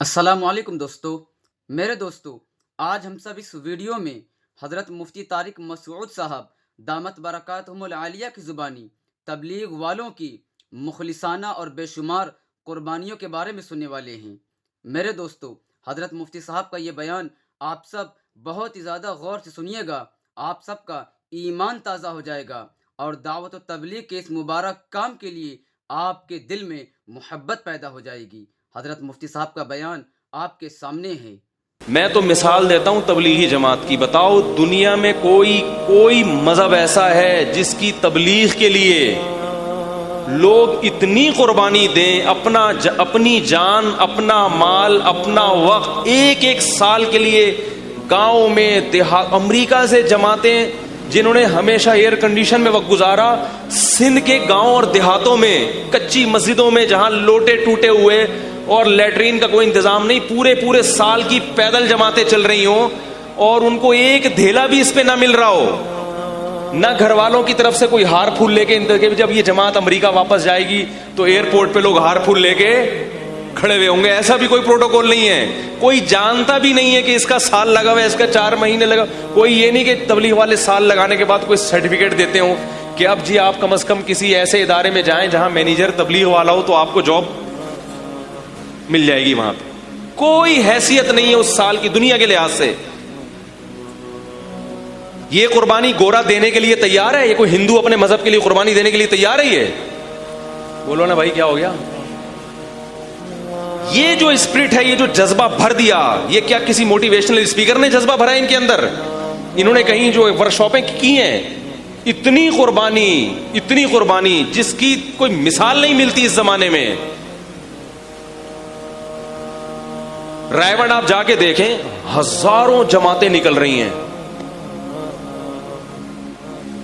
السلام علیکم میرے دوستو، آج ہم سب اس ویڈیو میں حضرت مفتی طارق مسعود صاحب دامت برکاتہم العالیہ کی زبانی تبلیغ والوں کی مخلصانہ اور بے شمار قربانیوں کے بارے میں سننے والے ہیں۔ میرے دوستو، حضرت مفتی صاحب کا یہ بیان آپ سب بہت ہی زیادہ غور سے سنیے گا، آپ سب کا ایمان تازہ ہو جائے گا اور دعوت و تبلیغ کے اس مبارک کام کے لیے آپ کے دل میں محبت پیدا ہو جائے گی۔ حضرت مفتی صاحب کا بیان آپ کے سامنے ہے۔ میں تو مثال دیتا ہوں تبلیغی جماعت کی۔ بتاؤ دنیا میں کوئی مذہب ایسا ہے جس کی تبلیغ کے لیے لوگ اتنی قربانی دیں، اپنی جان، اپنا مال، اپنا وقت، ایک سال کے لیے گاؤں میں امریکہ سے جماعتیں جنہوں نے ہمیشہ ایئر کنڈیشن میں وقت گزارا، سندھ کے گاؤں اور دیہاتوں میں کچی مسجدوں میں جہاں لوٹے ٹوٹے ہوئے اور لیٹرین کا کوئی انتظام نہیں، پورے سال کی پیدل جماعتیں چل رہی ہوں اور ان کو ایک دھیلا بھی اس پہ نہ مل رہا ہو، نہ گھر والوں کی طرف سے کوئی ہار پھول لے کے جب یہ جماعت امریکہ واپس جائے گی تو ایئرپورٹ پہ لوگ ہار پھول لے کے کھڑے ہوئے ہوں گے، ایسا بھی کوئی پروٹوکول نہیں ہے۔ کوئی جانتا بھی نہیں ہے کہ اس کا سال لگا ہوا ہے، اس کا 4 مہینے لگا۔ کوئی یہ نہیں کہ تبلیغ والے سال لگانے کے بعد کوئی سرٹیفکیٹ دیتے ہوں کہ اب جی آپ کم از کم کسی ایسے ادارے میں جائیں جہاں مینیجر تبلیغ والا ہو تو آپ کو جاب مل جائے گی۔ وہاں پہ کوئی حیثیت نہیں ہے اس سال کی دنیا کے لحاظ سے۔ یہ قربانی گورا دینے کے لیے تیار ہے؟ یہ کوئی ہندو اپنے مذہب کے لیے قربانی دینے کے لیے تیار ہے؟ یہ بولو نا بھائی، کیا ہو گیا؟ یہ جو اسپرٹ ہے، یہ جو جذبہ بھر دیا، یہ کیا کسی موٹیویشنل اسپیکر نے جذبہ بھرا ہے ان کے اندر؟ انہوں نے کہیں جو ورکشاپیں کی ہیں، اتنی قربانی جس کی کوئی مثال نہیں ملتی اس زمانے میں۔ رائے گڑھ آپ جا کے دیکھیں، ہزاروں جماعتیں نکل رہی ہیں۔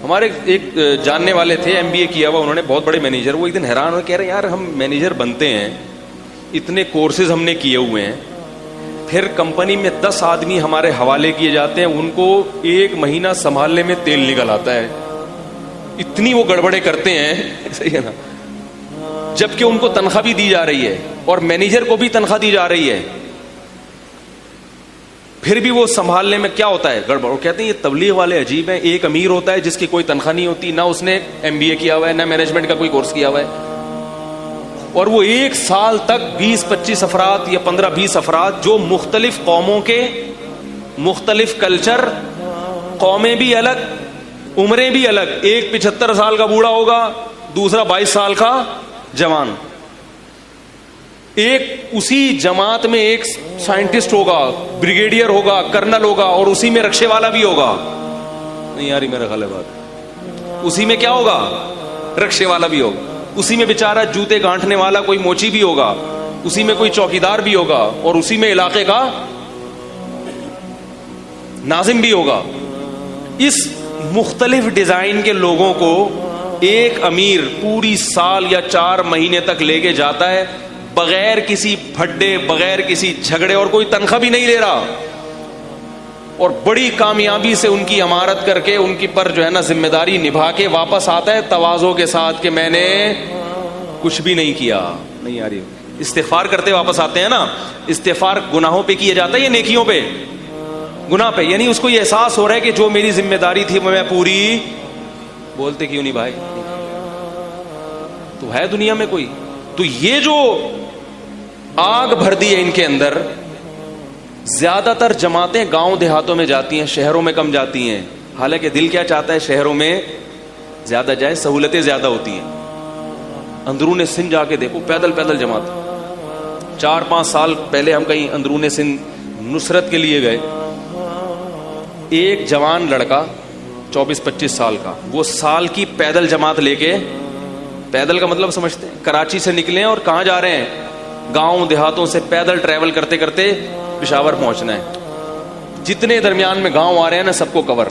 ہمارے ایک جاننے والے تھے، MBA کیا ہوا انہوں نے، بہت بڑے مینیجر، وہ ایک دن حیران ہوئے، کہہ رہے یار ہم مینیجر بنتے ہیں، اتنے کورسز ہم نے کیے ہوئے ہیں، پھر کمپنی میں 10 آدمی ہمارے حوالے کیے جاتے ہیں، ان کو 1 مہینہ سنبھالنے میں تیل نکل آتا ہے، اتنی وہ گڑبڑے کرتے ہیں، صحیح ہے نا؟ جبکہ ان کو تنخواہ بھی دی جا رہی ہے اور مینیجر کو بھی تنخواہ دی جا رہی ہے، پھر بھی وہ سنبھالنے میں کیا ہوتا ہے؟ گڑبڑ۔ وہ کہتے ہیں یہ تبلیغ والے عجیب ہیں، ایک امیر ہوتا ہے جس کی کوئی تنخواہ نہیں ہوتی، نہ اس نے MBA کیا ہوا ہے، نہ مینجمنٹ کا کوئی کورس کیا ہوا ہے، اور وہ 1 سال تک 20-25 افراد یا 15-20 افراد جو مختلف قوموں کے، مختلف کلچر، قومیں بھی الگ، عمریں بھی الگ، ایک 75 سال کا بوڑھا ہوگا، دوسرا 22 سال کا جوان، ایک اسی جماعت میں ایک سائنٹسٹ ہوگا، بریگیڈیئر ہوگا، کرنل ہوگا، اور اسی میں رکشے والا بھی ہوگا۔ نہیں یاری میرا خیال ہے بات، اسی میں کیا ہوگا؟ رکشے والا بھی ہوگا، اسی میں بیچارہ جوتے گانٹھنے والا کوئی موچی بھی ہوگا، اسی میں کوئی چوکیدار بھی ہوگا، اور اسی میں علاقے کا ناظم بھی ہوگا۔ اس مختلف ڈیزائن کے لوگوں کو ایک امیر پوری سال یا 4 مہینے تک لے کے جاتا ہے، بغیر کسی پھڈے، بغیر کسی جھگڑے، اور کوئی تنخواہ بھی نہیں لے رہا، اور بڑی کامیابی سے ان کی امارت کر کے ان کی پر جو ہے نا ذمہ داری نبھا کے واپس آتا ہے تواضع کے ساتھ کہ میں نے کچھ بھی نہیں کیا۔ نہیں آ رہی؟ استغفار کرتے واپس آتے ہیں نا۔ استغفار گناہوں پہ کیا جاتا ہے یا نیکیوں پہ؟ گناہ پہ، یعنی اس کو یہ احساس ہو رہا ہے کہ جو میری ذمہ داری تھی میں پوری، بولتے کیوں نہیں بھائی؟ تو ہے دنیا میں کوئی؟ تو یہ جو آگ بھر دی ہے ان کے اندر، زیادہ تر جماعتیں گاؤں دیہاتوں میں جاتی ہیں، شہروں میں کم جاتی ہیں، حالانکہ دل کیا چاہتا ہے شہروں میں زیادہ جائے، سہولتیں زیادہ ہوتی ہیں۔ اندرون سندھ جا کے دیکھو، پیدل جماعت۔ 4-5 سال پہلے ہم کہیں اندرون سندھ نصرت کے لیے گئے، ایک جوان لڑکا 24-25 سال کا، وہ سال کی پیدل جماعت لے کے، پیدل کا مطلب سمجھتے ہیں، کراچی سے نکلے اور کہاں جا رہے ہیں؟ گاؤں دیہاتوں سے پیدل ٹریول کرتے کرتے پشاور پہنچنا ہے، جتنے درمیان میں گاؤں آ رہے ہیں نا سب کو کور۔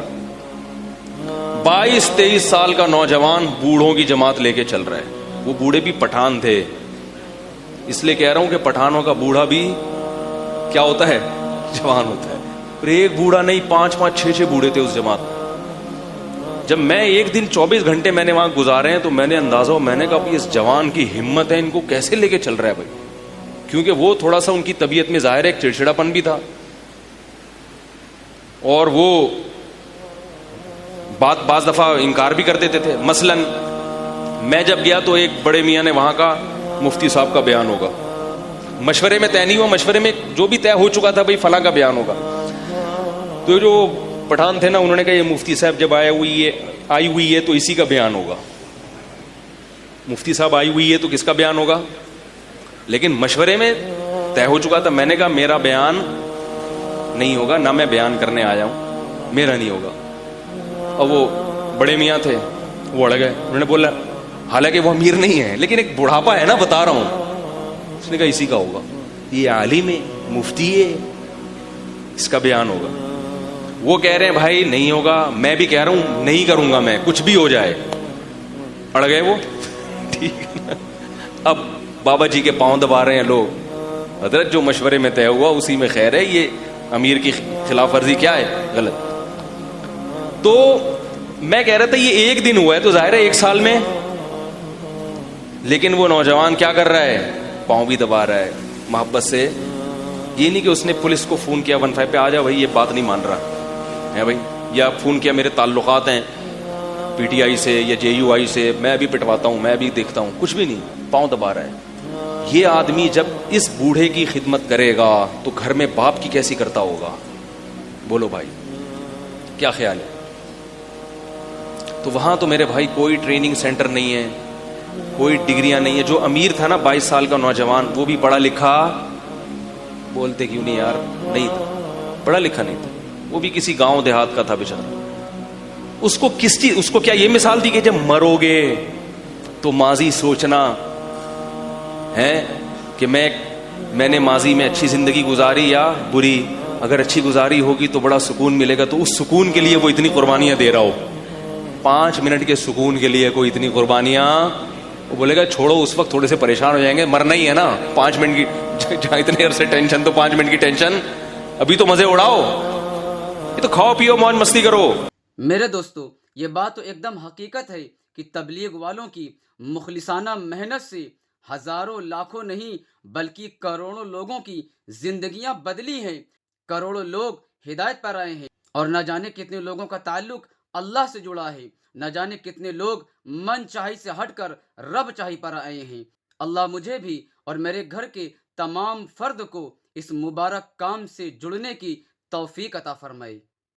22-23 سال کا نوجوان بوڑھوں کی جماعت لے کے چل رہا ہے، وہ بوڑھے بھی پٹھان تھے، اس لیے کہہ رہا ہوں کہ پٹھانوں کا بوڑھا بھی کیا ہوتا ہے؟ جوان ہوتا ہے۔ اور ایک بوڑھا نہیں، 5-5 6-6 بوڑھے تھے اس جماعت میں۔ جب میں ایک دن 24 گھنٹے میں نے وہاں گزارے ہیں تو میں نے اندازہ، میں نے کہا اس جوان کی ہمت ہے، ان کو کیسے لے کے چل رہا ہے بھائی، کیونکہ وہ تھوڑا سا ان کی طبیعت میں ظاہر ایک چڑچڑاپن بھی تھا, اور وہ بعض دفعہ انکار بھی کر دیتے تھے. مثلا میں جب گیا تو ایک بڑے میاں نے وہاں کا مفتی صاحب کا بیان ہوگا, مشورے میں طے نہیں ہوا, مشورے میں جو بھی طے ہو چکا تھا بھائی فلاں کا بیان ہوگا. تو جو پٹھان تھے نا, انہوں نے کہا یہ مفتی صاحب جب آئی ہوئی ہے تو اسی کا بیان ہوگا. مفتی صاحب آئی ہوئی ہے تو کس کا بیان ہوگا؟ لیکن مشورے میں طے ہو چکا تھا. میں نے کہا میرا بیان نہیں ہوگا, نہ میں بیان کرنے آیا ہوں, میرا نہیں ہوگا. اور وہ بڑے میاں تھے, وہ اڑ گئے. انہوں نے بولا حالانکہ وہ امیر نہیں ہے لیکن ایک بڑھاپا ہے نا, بتا رہا ہوں. اس نے کہا اسی کا ہوگا, یہ عالم ہے, مفتی ہے, اس کا بیان ہوگا. وہ کہہ رہے ہیں بھائی نہیں ہوگا, میں بھی کہہ رہا ہوں نہیں کروں گا میں, کچھ بھی ہو جائے. اڑ گئے وہ. ٹھیک ہے, اب بابا جی کے پاؤں دبا رہے ہیں لوگ. حضرت جو مشورے میں طے ہوا اسی میں خیر ہے, یہ امیر کی خلاف ورزی کیا ہے, غلط. تو میں کہہ رہا تھا یہ ایک دن ہوا ہے تو ظاہر ہے ایک سال میں, لیکن وہ نوجوان کیا کر رہا ہے, پاؤں بھی دبا رہا ہے محبت سے. یہ نہیں کہ اس نے پولیس کو فون کیا 15 پہ, آ جا بھائی یہ بات نہیں مان رہا ہے بھائی, یا فون کیا میرے تعلقات ہیں پی ٹی آئی سے یا جے یو آئی سے, میں بھی پٹواتا ہوں, میں بھی دیکھتا ہوں, کچھ بھی نہیں, پاؤں دبا رہا ہے. یہ آدمی جب اس بوڑھے کی خدمت کرے گا تو گھر میں باپ کی کیسی کرتا ہوگا, بولو بھائی کیا خیال ہے؟ تو وہاں تو میرے بھائی کوئی ٹریننگ سینٹر نہیں ہے, کوئی ڈگریاں نہیں ہے. جو امیر تھا نا 22 سال کا نوجوان, وہ بھی پڑھا لکھا, بولتے کیوں نہیں یار, نہیں تھا, پڑھا لکھا نہیں تھا, وہ بھی کسی گاؤں دیہات کا تھا بیچارہ. اس کو کس چیز, اس کو کیا یہ مثال دی کہ جب مرو گے تو ماضی سوچنا ہے کہ میں نے ماضی میں اچھی زندگی گزاری یا بری, اگر اچھی گزاری ہوگی تو بڑا سکون ملے گا, تو اس سکون کے لیے وہ اتنی قربانیاں دے رہا ہو. 5 منٹ کے سکون کے لیے کوئی اتنی قربانیاں, وہ بولے گا چھوڑو, اس وقت تھوڑے سے پریشان ہو جائیں گے, مرنا ہی ہے نا, 5 منٹ کی جہاں اتنے عرصے ٹینشن, تو 5 منٹ کی ٹینشن, ابھی تو مزے اڑاؤ, یہ تو کھاؤ پیو موج مستی کرو. میرے دوستو, یہ بات تو ایک دم حقیقت ہے کہ تبلیغ والوں کی مخلصانہ محنت سے ہزاروں لاکھوں نہیں بلکہ کروڑوں لوگوں کی زندگیاں بدلی ہیں. کروڑوں لوگ ہدایت پر آئے ہیں, اور نہ جانے کتنے لوگوں کا تعلق اللہ سے جڑا ہے. نہ جانے کتنے لوگ من چاہی سے ہٹ کر رب چاہی پر آئے ہیں. اللہ مجھے بھی اور میرے گھر کے تمام فرد کو اس مبارک کام سے جڑنے کی توفیق عطا فرمائے.